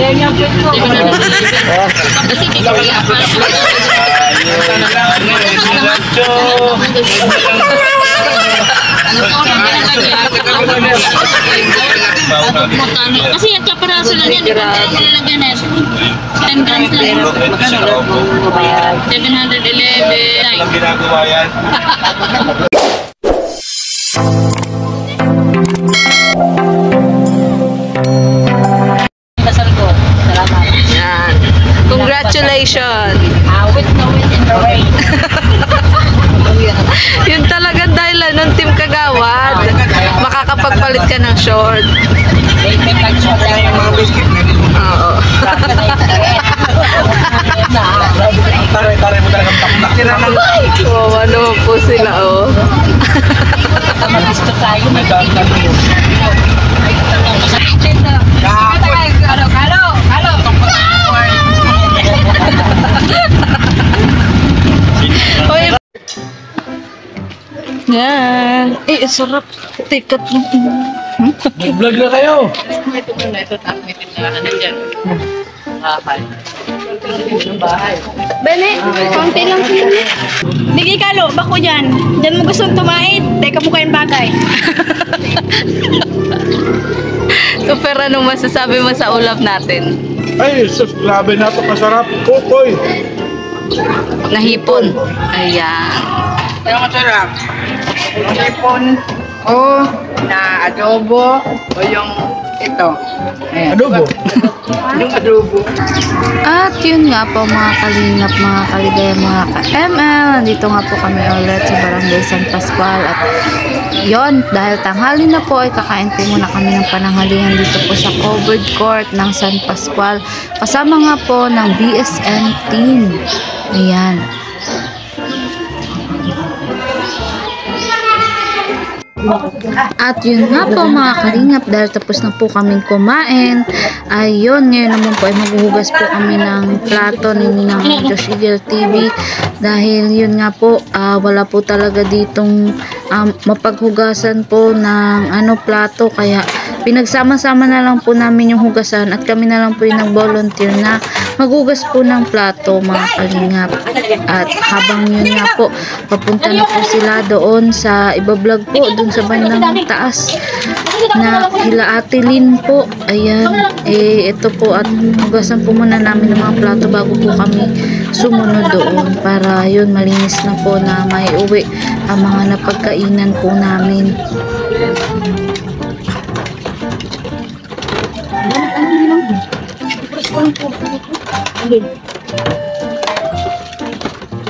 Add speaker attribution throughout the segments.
Speaker 1: Ayan yung pwede ko.
Speaker 2: Kasi yung kaparaso lang yan, di ba? Nilalagyan na 10 grams lang. 711.
Speaker 3: Ang ginagawa yan.
Speaker 1: Dasal ko. Salamat.
Speaker 4: Yan. Congratulations.
Speaker 1: Awit na wit in the rain.
Speaker 4: Yun talaga dahilan ng Team Kagawad. Makakapagpalit ka ng short.
Speaker 1: May nag-shot na yung mga biscuit.
Speaker 4: Oo.
Speaker 3: Taray mo talagang taknak.
Speaker 4: Kawawa naman po sila, oh.
Speaker 1: Mag-gusto tayo.
Speaker 4: Hoy. Yan. Eh, sarap. Tikat mo.
Speaker 3: Vlog na kayo.
Speaker 1: Ito muna, ito takmitin na nandiyan. Bahay.
Speaker 2: Bene, konti lang sila. Digi kalo, bako dyan. Diyan mo gustong tumait. Teka mo kayong bagay.
Speaker 4: So, pero anong masasabi mo sa ulam natin?
Speaker 3: Ay, sus, grabe na ito. Masarap. Kukoy.
Speaker 4: Nahipon. Ayan.
Speaker 1: Pero masarap. Sipon o na adobo o yung ito. Ayan.
Speaker 3: Adobo.
Speaker 1: Yung adobo.
Speaker 4: At yun nga po mga kalingap, mga kaligaya, mga ka-ML. Nandito nga po kami ulit sa Barangay San Pascual. At yon dahil tanghali na po ay kakain po muna kami ng pananghalian dito po sa covered court ng San Pascual. Kasama nga po ng BSN team. Ayan. At yun nga po mga kalingap, dahil tapos na po kaming kumain, ayun, ngayon naman po ay maghuhugas po kami ng plato ng Josh Eagle TV dahil yun nga po, wala po talaga ditong mapaghugasan po ng plato, kaya pinagsama-sama na lang po namin yung hugasan at kami na lang po yung nag-volunteer na maghugas po ng plato mga kalingap. At habang yun nga po, papunta na po sila doon sa ibablog po, doon sa bandang taas na kila Ate Lynn po. Ayan, ito po, at hugasan po muna namin ng mga plato bago po kami sumunod doon para yun malinis na po na may uwi ang mga napagkainan po namin.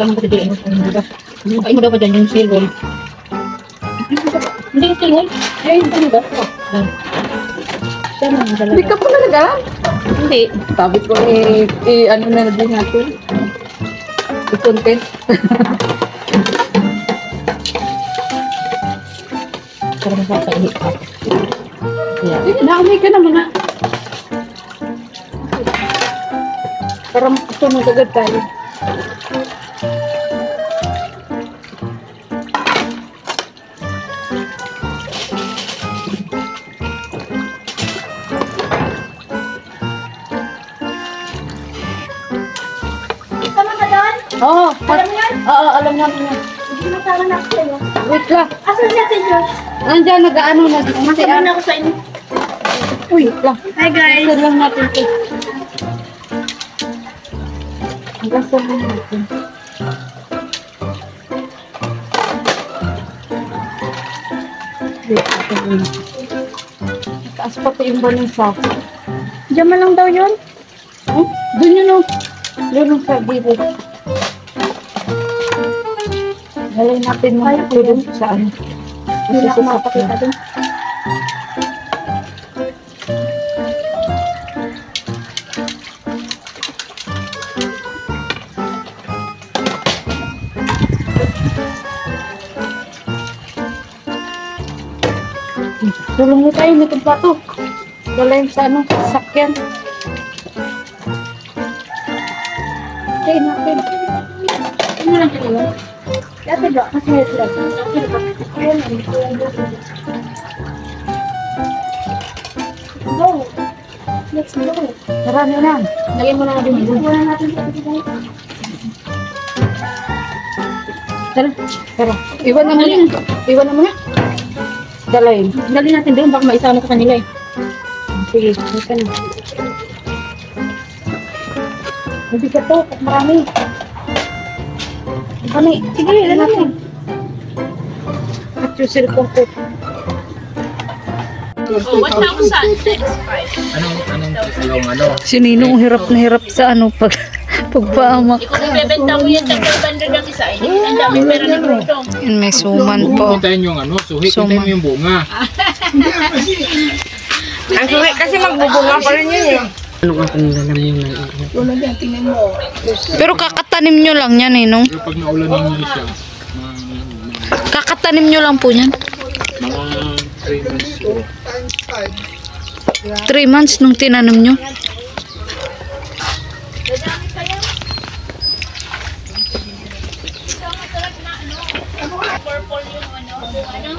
Speaker 1: Alam mo din ay mo daw ba dyan yung silver? Hindi yung silver? Ay, hindi ba?
Speaker 4: Hindi ka po talaga?
Speaker 1: Hindi. Sabi ko ano na din natin. I-content. Para makakaihip ka. Naamay ka naman na. Para makasunod agad tayo. Oo. Alam mo yan? Oo, alam namin yan.
Speaker 2: Hindi masama na ako sa'yo.
Speaker 1: Wait lang.
Speaker 2: Asan siya si Josh?
Speaker 1: Nandiyan, nag-ano na.
Speaker 2: Masama na ako sa inyo.
Speaker 1: Uy, wait lang.
Speaker 2: Hi guys.
Speaker 1: Gasal lang natin ito. Gasal lang natin. Taas pa pa yung banong sa akin.
Speaker 2: Diyan man lang daw yun.
Speaker 1: Doon yun o. Doon sa dito. Halay natin mo ito doon sa ano.
Speaker 2: Hindi na ako makapakita dun.
Speaker 1: Tulong mo tayo nitong plato. Dala yung sa ano, sakyan. Okay, natin. Ano lang ito yun? Dati ba? Kasi may sila. Go! Marami na. Lagyan mo na din. Tara. Iwan na muna. Iwan na muna. Dalayin. Dali natin doon. Baka maisama ka kanila eh. Sige. Ika na. Hindi ka to. Marami. Marami. Sige. Dali natin. At yung cellphone ko.
Speaker 2: Oh, 1,000.
Speaker 3: Anong
Speaker 4: Si Ninong hirap na hirap sa pagpahamak.
Speaker 2: Kung ibebenta mo yan, 500 ang isa. Ang dami pera ng rutong.
Speaker 4: Yan, may suman po.
Speaker 3: Hintayin yung suhi,
Speaker 4: Suman.
Speaker 3: hintayin mo yung bunga.
Speaker 1: Ang sulit kasi magbubunga pa rin yun eh.
Speaker 4: Pero kakatanim nyo lang yan, Ninong.
Speaker 3: Pero pag naulan naman siya,
Speaker 4: Kakatanim nyo lang po yan.
Speaker 3: mga 3 months ko.
Speaker 4: 3 months nung tinanim nyo.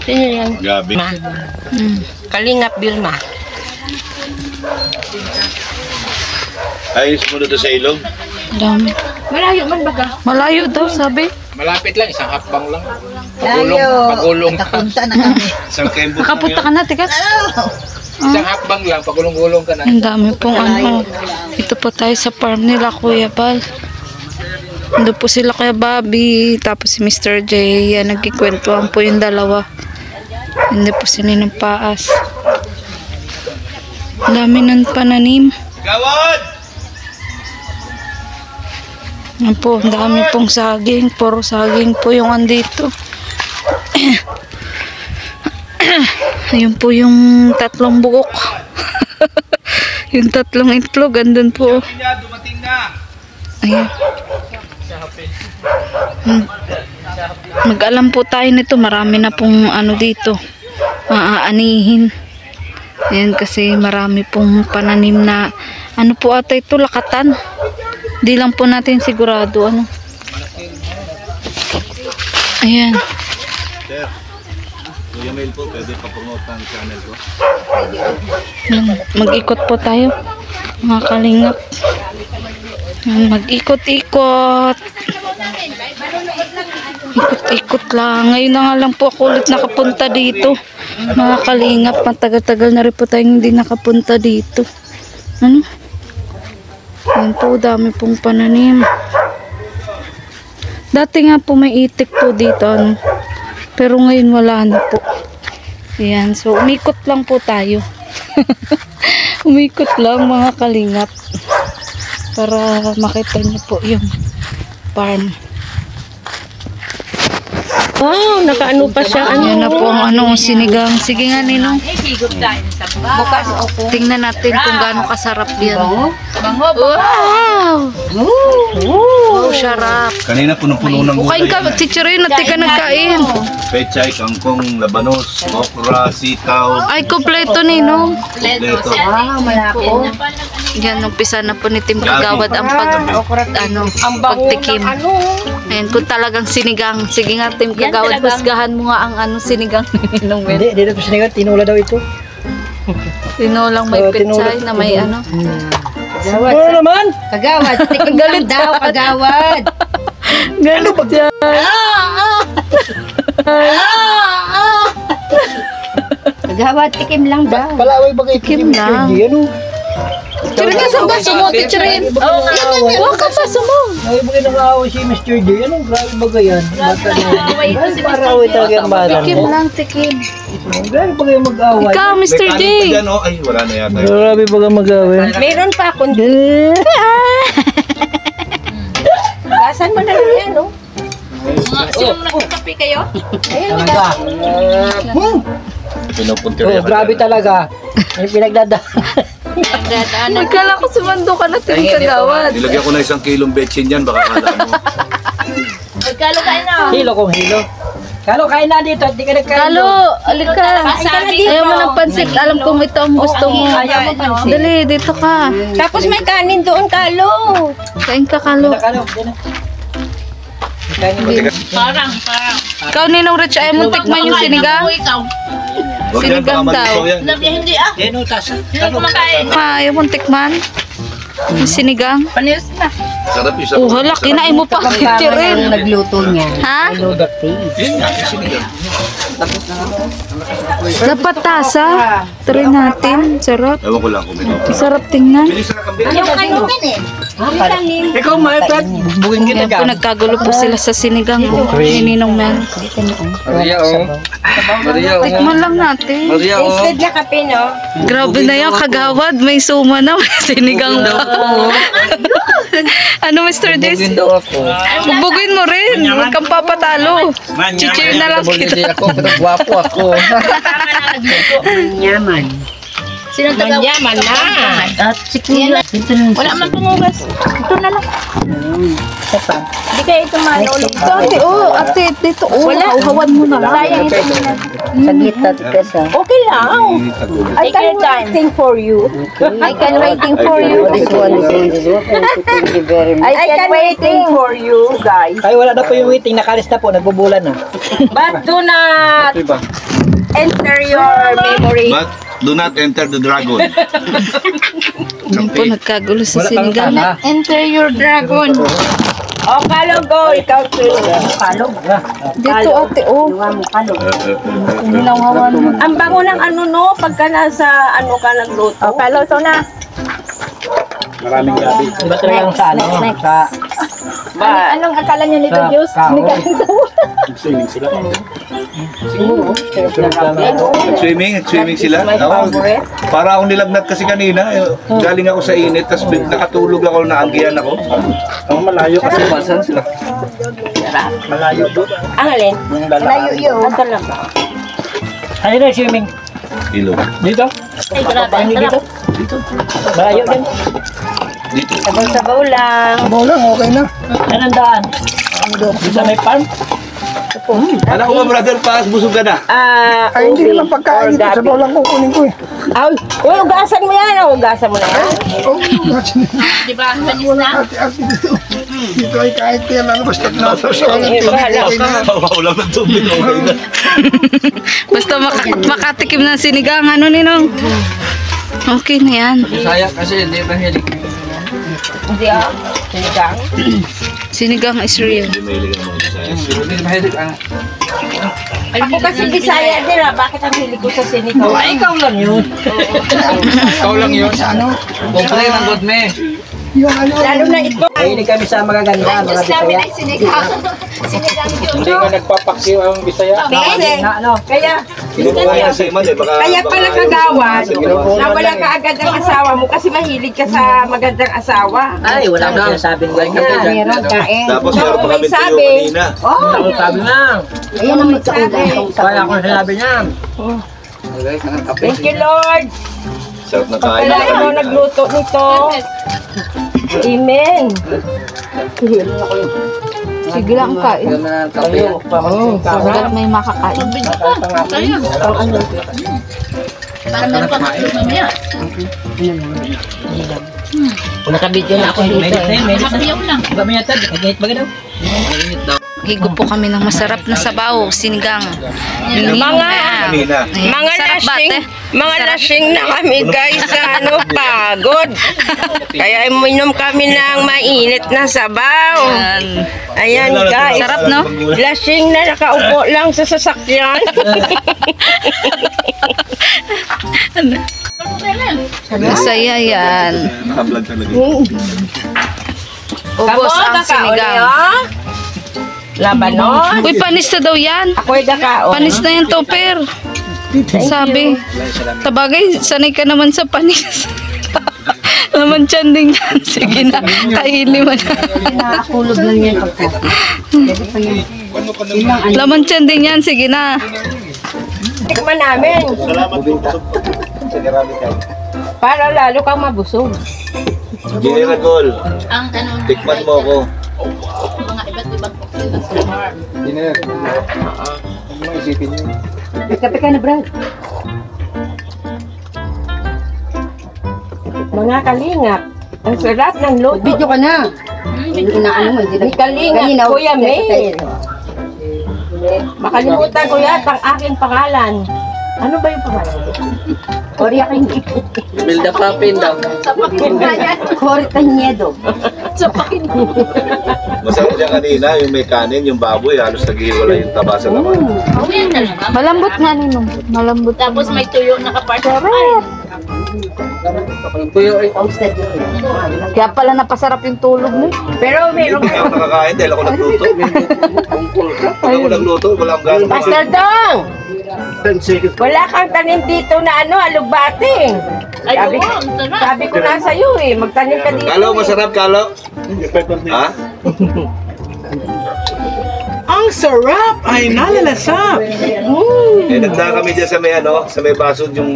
Speaker 1: Sino yan?
Speaker 3: Gabi.
Speaker 1: Kalingap Vilma.
Speaker 3: Ayos mo na sa ilog.
Speaker 4: Dami.
Speaker 1: Malayo man baga.
Speaker 4: Malayo daw, sabi.
Speaker 3: Malapit lang, isang hakbang lang.
Speaker 1: Pagulong ka. Punta na kami.
Speaker 3: Isang kembot
Speaker 4: Nakapunta ka na, tikat.
Speaker 3: Isang hakbang lang, pagulong-gulong ka na.
Speaker 4: Ang dami pong ano. Ito po tayo sa farm nila, Kuya Bal. Doon po sila Kuya Bobby, tapos si Mr. J. Yan, nagkikwentuhan po yung dalawa. Hindi po sila ng paas. Ang dami ng pananim.
Speaker 3: Gawad!
Speaker 4: Yan po, ang dami pong saging. Puro saging po yung andito. Ayun po yung 3 buok. Yung 3 itlog, andun po.
Speaker 3: Dumating na!
Speaker 4: Ayan. Mag-alam po tayo nito. Marami na pong ano dito. Maaanihin. Ayan kasi marami pong pananim na ano po ata ito, lakatan. Di lang po natin sigurado ano. Ayan.
Speaker 3: Sir, Kuya Mel po, pwede pa-promote ang channel ko.
Speaker 4: Ayan. Mag-ikot po tayo. Mga kalingap. Ayan, mag-ikot-ikot. Ikot-ikot lang. Ngayon na nga lang po ako ulit nakapunta dito. Mga kalingap, matagal-tagal na rin po tayong hindi nakapunta dito. Ano? Ayan po, dami pong pananim. Dati nga po may itik po dito. Ano? Pero ngayon wala na po. Ayan, so umikot lang po tayo. Umikot lang mga kalingap. Para makita niyo po yung farm.
Speaker 1: Wow, nakaano pa siya.
Speaker 4: Ayan na po ang ano, sinigang. Sige nga, Ninong.
Speaker 1: Bukas.
Speaker 4: Tingnan natin kung gaano kasarap yan.
Speaker 2: Bango,
Speaker 4: Wow! Wow, sarap.
Speaker 3: Kanina punong-puno ng
Speaker 4: Kain ka, teacher yun, at di ka nagkain.
Speaker 3: Pechay, kangkong, labanos, okra, sitaw,
Speaker 4: Ay, kompleto, Ninong.
Speaker 3: kompleto.
Speaker 1: Wow, malako.
Speaker 4: Yan, umpisa na po ni Tim Kagawad ang pagtikim. Ayan, kung talagang sinigang. Sige nga, Tim Kagawad, husgahan mo nga ang ano, sinigang ni Ninong Mel.
Speaker 5: Hindi, dito po sinigang, tinula daw ito.
Speaker 4: Tinolang may pechay na may ano.
Speaker 1: Kagawad.
Speaker 5: Ano naman?
Speaker 1: Kagawad. Tikim lang daw, kagawad.
Speaker 4: Galit dyan.
Speaker 1: Kagawad, tikim lang daw.
Speaker 5: Palaway ba kayo
Speaker 4: Tikim lang.
Speaker 5: Ano?
Speaker 4: Tira ka sa baso mo, teacher yun. Huwag ka sa sumo.
Speaker 5: Ay, bagay nang-aaway si Mr. J. Anong grabe bagay yan? Bata na. Para away talaga yung bata
Speaker 4: Tikim
Speaker 5: mo.
Speaker 4: lang, tikim.
Speaker 5: Grabe bagay mag-away.
Speaker 4: Ikaw, Mr. J.
Speaker 3: Ay, wala na yata.
Speaker 5: Grabe bagay mag-away.
Speaker 1: Meron pa akong basan mo na lang yan, no?
Speaker 2: Yung nagkape kayo?
Speaker 5: Talaga.
Speaker 3: Pinupunti
Speaker 5: Oh, grabe talaga. Yung pinagdadaan.
Speaker 4: Nagkala ko sumando ka na, Tim Kagawad.
Speaker 3: Nilagyan ko na 1 kilong betchin yan, baka kala mo.
Speaker 2: Magkalo kayo na.
Speaker 5: Hilo kong hilo. Kalo, kain na dito. Di ka nagkain.
Speaker 4: Kalo, alika. Ayaw mo ng pansit. Alam kong ito ang gusto mo.
Speaker 1: Ayaw mo pansit.
Speaker 4: Dali, dito ka.
Speaker 1: Tapos may kanin doon, Kalo.
Speaker 4: Kain ka, Kalo.
Speaker 5: Kalo, di na.
Speaker 2: Parang.
Speaker 4: Ikaw, Ninong Rich, ayaw mo tikman yung sinigang?
Speaker 3: Huwag yan, baka
Speaker 4: Sinigang daw.
Speaker 3: malusaw yan.
Speaker 2: Hindi ah. Hindi kumakain.
Speaker 4: Ayaw mo tikman? Yung sinigang?
Speaker 2: Panis na.
Speaker 3: Sarap yung
Speaker 4: Oh, hala, kinain mo pa. Rin.
Speaker 5: Nagluto niya.
Speaker 4: Ha?
Speaker 5: I know that taste.
Speaker 3: Yun nga, yung sinigang.
Speaker 4: Dapat tasa. Try natin. Sarap.
Speaker 3: Ewan ko lang kung may
Speaker 4: Sarap tingnan.
Speaker 3: bilis na kambing.
Speaker 5: Ikaw, Marpet, bugin kita
Speaker 4: Ayan po, nagkagulo po sila sa sinigang. Ni Ninong Mel. Tikman lang natin.
Speaker 2: Instead na kape, no?
Speaker 4: Grabe na yan, kagawad. May suma na. May sinigang pa. Ano, Mr. Jace? Bubugin mo rin. Huwag kang papatalo. Chichir na lang kita.
Speaker 5: Ako, gwapo ako. Yaman.
Speaker 2: Sino taga? Manyaman na.
Speaker 5: At si Kuya.
Speaker 2: Wala man tumugas. Ito na lang. Hindi kayo ito manulog.
Speaker 4: Ate, oh, ate, dito, oh. Uhawan mo na lang.
Speaker 2: Sayang ito.
Speaker 5: Saglit at kesa.
Speaker 2: Okay lang. I can waiting for you. I can waiting for you.
Speaker 5: This one is thank you very much.
Speaker 2: I can waiting for you, guys.
Speaker 5: Ay, wala na po yung waiting. Nakalis na po. Nagbubulan na.
Speaker 2: But do not enter your memory.
Speaker 3: But do not enter the dragon.
Speaker 4: Ayan po, nagkagulo sa sinigang.
Speaker 2: Enter your dragon. Oh, kalog go. Ikaw, kalog.
Speaker 4: Dito, ate, oh. Nilawawan mo.
Speaker 2: Ang bango ng ano, no? Pagka nasa ano ka nagluto. Oh, kaloto na.
Speaker 5: Maraming gabi. Iba talagang sa ano? Sa
Speaker 2: Anong akala niyo nito, Diyos?
Speaker 5: swimming sila.
Speaker 3: Swimming sila. Ako, para akong nilagnat kasi kanina. Galing ako sa init, tapos nakatulog ako, naanggihan ako. Ang malayo kasi masan sila.
Speaker 5: Malayo doon.
Speaker 2: Ang alin? Malayo yun. Ang talaga.
Speaker 5: Ano na swimming?
Speaker 3: Ilog.
Speaker 5: Dito?
Speaker 2: Ay, grabe.
Speaker 5: Paano dito?
Speaker 3: Dito.
Speaker 5: Malayo din.
Speaker 3: Dito.
Speaker 2: Sabaw-sabaw lang.
Speaker 5: Sabaw lang, okay na. Anong daan? Dito sa may farm?
Speaker 3: Alam ko ba, brother, paas busog ka na?
Speaker 5: Ay, hindi naman pagkain dito. Sabaw lang kukunin ko eh.
Speaker 2: Ay, uy, ugasan mo yan. Ugasan mo na yan. Di ba? Manis na?
Speaker 6: Dito ay kahit yan ano, basta nasa siya.
Speaker 2: Bahala ka.
Speaker 3: Ulam ng tubig, okay na.
Speaker 4: Basta makatikim ng sinigang, ano, Ninong? Okay na yan.
Speaker 5: Saya kasi hindi mahilig.
Speaker 2: Hindi ah. Sinigang.
Speaker 4: Sinigang is real.
Speaker 3: Hindi mahilig ang mga Bisaya.
Speaker 5: Hindi mahilig ang...
Speaker 2: Ako kasi Bisaya din ah. Bakit ang hilig ko sa sinigang?
Speaker 5: Ay, ikaw lang yun. Ikaw lang yun. Ano? Kumple ng good me.
Speaker 2: Lalo na ito.
Speaker 5: Mahilig kami sa magaganda, mga Bisaya.
Speaker 2: Sinigang. Sinigang
Speaker 5: Hindi nga nagpapaksiw ang Bisaya.
Speaker 2: Ano? Kaya,
Speaker 3: Kinukuha niya sa iman eh. Baka
Speaker 2: kaya pala kagawad na wala ka agad ang asawa mo kasi mahilig ka sa magandang asawa.
Speaker 5: Ay, wala akong sinasabing ganyan.
Speaker 2: Meron kain.
Speaker 3: Tapos meron pa kami tuyo
Speaker 2: sabi.
Speaker 3: kanina.
Speaker 2: Oh,
Speaker 5: Ako sabi na.
Speaker 2: ayan ang magsabi.
Speaker 5: Kaya ako sinabi niya.
Speaker 2: Thank you, Lord.
Speaker 3: Sarap na kain.
Speaker 2: Kailangan mo nagluto nito. Amen.
Speaker 4: Sige lang kain. Hanggat may makakain.
Speaker 5: Nakabidyo na ako dito eh. Iba mo yata, nag-hit ba daw?
Speaker 4: Higop po kami ng masarap na sabaw, sinigang.
Speaker 3: Kanina.
Speaker 2: Mga lasing na kami guys sa ano, pagod. Kaya uminom kami ng mainit na sabaw. Ayan guys.
Speaker 4: Sarap, no?
Speaker 2: Lasing na nakaupo lang sa sasakyan.
Speaker 4: Masaya yan.
Speaker 3: Nakablog talaga.
Speaker 4: Ubos ang sinigang.
Speaker 2: Labanon.
Speaker 4: Uy, panis na daw yan.
Speaker 2: Ako'y kakaon.
Speaker 4: Panis na yan, Topper. Sabi. Tabagay, sanay ka naman sa panis. Laman tiyan din yan. Sige na, kainin mo na.
Speaker 2: Nakakulog lang yan pagka.
Speaker 4: Laman tiyan din yan, sige na.
Speaker 2: Tikman namin. Para lalo kang mabusog.
Speaker 3: General Gol, tikman mo ako.
Speaker 2: Kape ka na, Brad. Mga kalingap, ang sarap ng loto. Video ka na. May kalinga, Kuya May. Makalimutan ko yata ang aking pangalan. Ano ba yung pangalan? Korea King.
Speaker 5: Bilda Papin daw.
Speaker 2: Korea Tanyedo.
Speaker 3: Masarap niya kanina, yung may kanin, yung baboy, halos naghihiwala yung taba sa laman.
Speaker 4: Malambot nga ninong. Malambot.
Speaker 1: Tapos may tuyo na kapartner.
Speaker 4: Kaya pala napasarap yung tulog mo.
Speaker 2: Pero meron
Speaker 3: Hindi ako nakakain dahil ako nagluto. Ako nagluto, walang gas.
Speaker 2: Master Dong! Wala kang tanim dito na alugbati. Sabi ko na sa'yo magtanim ka dito.
Speaker 3: Kalo, masarap, Kalo? Ha?
Speaker 5: Ang sarap ay nalalasap.
Speaker 3: Nagdaan kami dyan sa may basod yung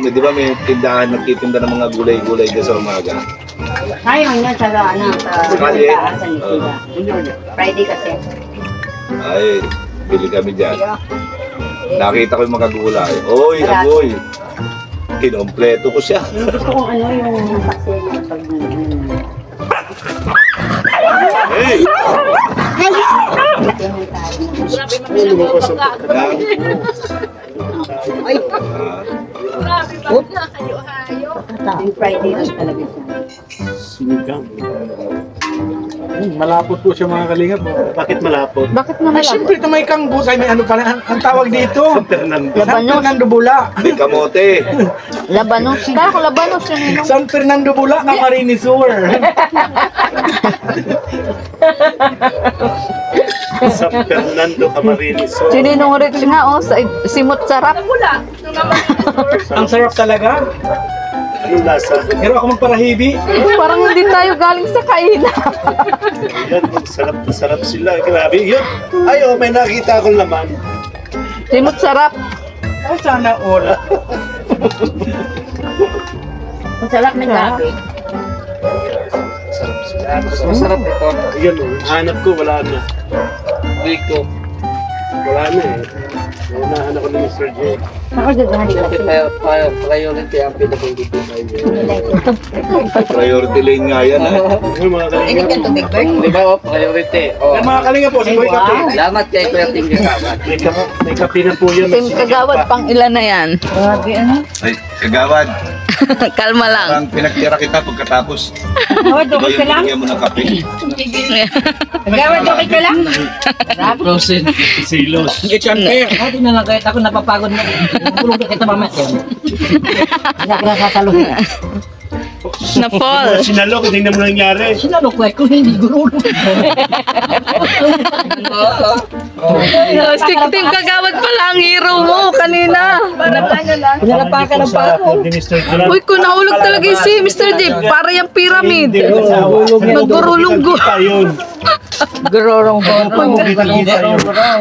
Speaker 3: di ba may tindahan, nagtitinda ng mga gulay-gulay dyan sa umaga.
Speaker 2: Ayaw niya sa
Speaker 3: Kali.
Speaker 2: Friday kasi.
Speaker 3: Ay, bili kami dyan. Nakita ko yung mga gulay. Oy, agoy. Kinompleto ko siya.
Speaker 2: Gusto kong yung paksel niya pag
Speaker 3: Hey!
Speaker 2: yung Friday lang talaga siya.
Speaker 5: Malapot po siya mga kalingap. Bakit malapot?
Speaker 4: Bakit na
Speaker 5: Ay,
Speaker 4: malambot?
Speaker 5: siyempre ito may kanggos. Ay, may ano pala. Ang tawag dito. San Fernando Bula.
Speaker 3: May kamote.
Speaker 4: Labanos. Kala ko labanos yung ninong.
Speaker 5: San Fernando Bula, Camarines Sur.
Speaker 7: San Fernando, Camarines Sur.
Speaker 4: Si Ninong Rich nga simot sarap.
Speaker 5: Ang sarap talaga.
Speaker 7: Anong lasa?
Speaker 5: Pero ako magparahibi.
Speaker 4: Parang hindi tayo galing sa kainan.
Speaker 7: Yan, sarap na sarap sila. Grabe, yun. Ay, oh, may nakita akong laman.
Speaker 4: Simot sarap.
Speaker 5: Ay, sana all.
Speaker 2: Masarap na gabi.
Speaker 7: Sarap sila. Mas masarap ito. Yun, oh, hanap ko, wala na. Rico. Wala na eh. Naunahan ako ni Mr. J.
Speaker 2: Ako gagahali kasi.
Speaker 7: Priority ang pinag-ibig kayo.
Speaker 3: Priority lane nga yan, ha?
Speaker 7: Yung mga kalingap.
Speaker 5: Di ba, priority. Yung mga kalingap po, si Boy Kapi.
Speaker 7: Salamat kay Kuya Ting Kagawad. May kape na po yun.
Speaker 4: Tim Kagawad pang ilan na yan.
Speaker 3: Ay, kagawad.
Speaker 4: Kalma lang.
Speaker 3: Parang pinagtira kita pagkatapos.
Speaker 2: Gawad, okay ka lang?
Speaker 3: Bigyan mo ng kape.
Speaker 2: Gawad, okay ka lang?
Speaker 5: Proceed.
Speaker 7: Silos.
Speaker 5: It's unfair.
Speaker 8: Hindi na lang kahit ako napapagod na. Tulog na kita mamaya. Hindi ako nakasaluhin.
Speaker 4: Na fall.
Speaker 7: Sinalok, hindi na mo nangyari.
Speaker 8: Sinalok ko kung hindi gululong.
Speaker 4: Si Tim Kagawad pala ang hero mo kanina.
Speaker 8: Pinalapakan ng pako.
Speaker 7: Ni Mr. J.
Speaker 4: Uy, kung nahulog talaga si Mr. J, para yung pyramid. Magurulunggo.
Speaker 7: Ayun.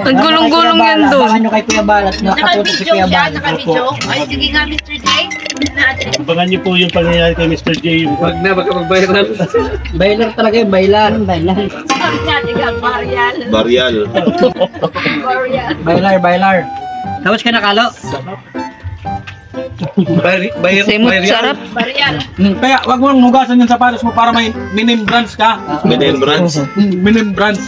Speaker 4: Nagulong-gulong yan doon.
Speaker 8: Abangan nyo kay Kuya Balat. Nakatulog si Kuya Balat.
Speaker 1: Ay, sige nga, Mr. J.
Speaker 7: Abangan niyo po yung pangyayari kay Mr. J.
Speaker 5: Wag na, baka mag-viral.
Speaker 8: Bailar talaga yung bailar.
Speaker 3: Barial.
Speaker 8: Bailar. Tapos ka nakalo.
Speaker 4: Simot sarap.
Speaker 5: Kaya wag mo nang hugasan yung sapatos mo para may minimbrance ka.
Speaker 3: Minimbrance.
Speaker 5: Minimbrance.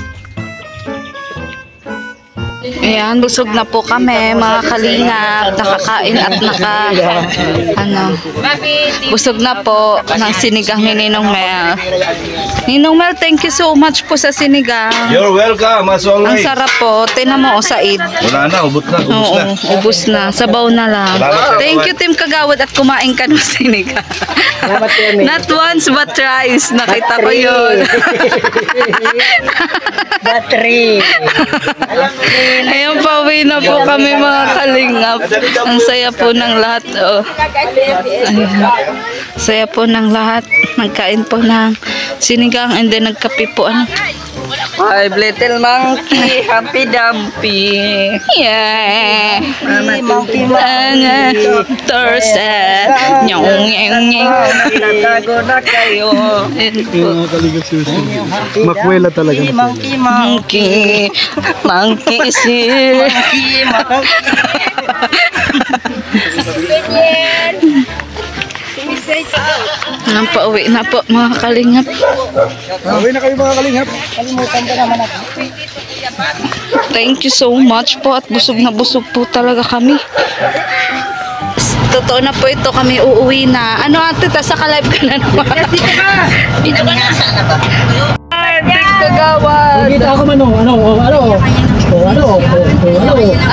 Speaker 4: Ayan, busog na po kami, mga kalingap. Nakakain at busog na po ng sinigang ni Ninong Mel. Ninong Mel, thank you so much po sa sinigang.
Speaker 3: You're welcome, as
Speaker 4: Ang
Speaker 3: always.
Speaker 4: sarap po. Tinan mo, Said.
Speaker 3: Wala na, ubos na, ubos
Speaker 4: Oo,
Speaker 3: na.
Speaker 4: ubus na. Sabaw na lang.
Speaker 3: Salamat,
Speaker 4: Thank you, Tim Kagawad, at kumain ka ng sinigang. Not once, but thrice. Nakita ko yun.
Speaker 8: Battery.
Speaker 4: Ayun, pauwi na po kami, mga kalingap. Ang saya po ng lahat. Oh. Ayun. Saya po ng lahat. Nagkain po ng sinigang and then nagkape po.
Speaker 8: Five little monkey, happy dumpy.
Speaker 4: Yeah.
Speaker 8: Monkey,
Speaker 4: Torset. Nyong.
Speaker 8: Tinatago na kayo.
Speaker 5: Makwela talaga.
Speaker 8: Monkey.
Speaker 4: Monkey is here.
Speaker 2: Si Mr.
Speaker 4: Pauwi na po mga kalingap.
Speaker 3: Uwi na kayo mga kalingap.
Speaker 4: Thank you so much po at busog na busog po talaga kami. Totoo na po ito, kami uuwi na. Ano ate, sa ka-live ka na naman. Dito ka na. Kagawad.
Speaker 5: Kita ako man, ano.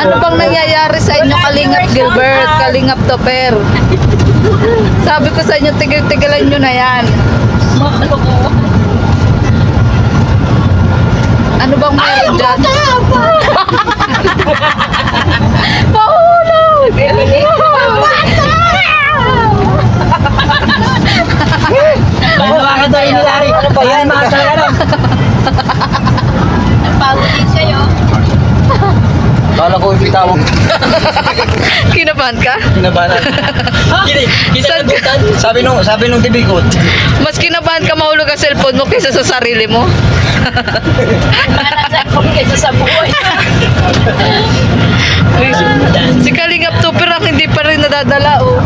Speaker 4: Ano bang nangyayari sa inyo, Kalingap Gilbert, Kalingap Topper? Sabi ko sa inyo, tigil-tigilan nyo na yan. Ano bang meron dyan? Pahulog!
Speaker 5: Bawa ka tayo ni Larry. Ano ba yan? Mga talaga.
Speaker 8: Kala ko ipita mo.
Speaker 4: Kinabahan ka?
Speaker 8: Kinabahan. Sabi nung TV ko.
Speaker 4: Mas kinabahan ka mahulog ang cellphone mo kaysa sa sarili mo? Kaysa sa buhay. Si Kalingap Tupper ang hindi pa rin nadadala, oh.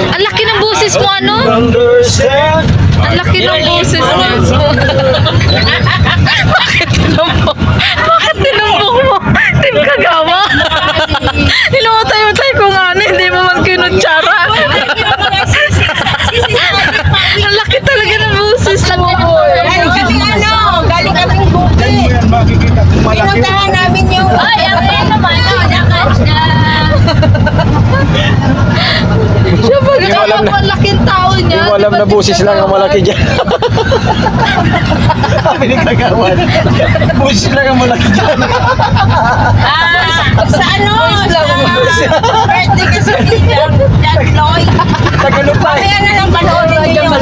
Speaker 4: Ang laki ng boses mo, ano? Ang laki ng boses mo. Bakit tinumbok? Bakit tinumbok mo? Tim Kagawa? Hinuutay mo tayo kung ano, hindi mo man kinutsara. Ang laki talaga ng boses mo.
Speaker 2: Galing kaming buti. Pinuntahan namin yung... Ay, ang naman.
Speaker 4: Siya pagkakala mo ang laking tao niya.
Speaker 8: Hindi mo alam na busis lang ang malaki dyan. Pinagkagawan. Busis lang ang malaki dyan.
Speaker 2: Sa ano? Birthday kasi ni John Lloyd.
Speaker 8: Tagalog pa.
Speaker 2: Kaya na lang panoorin niyo yung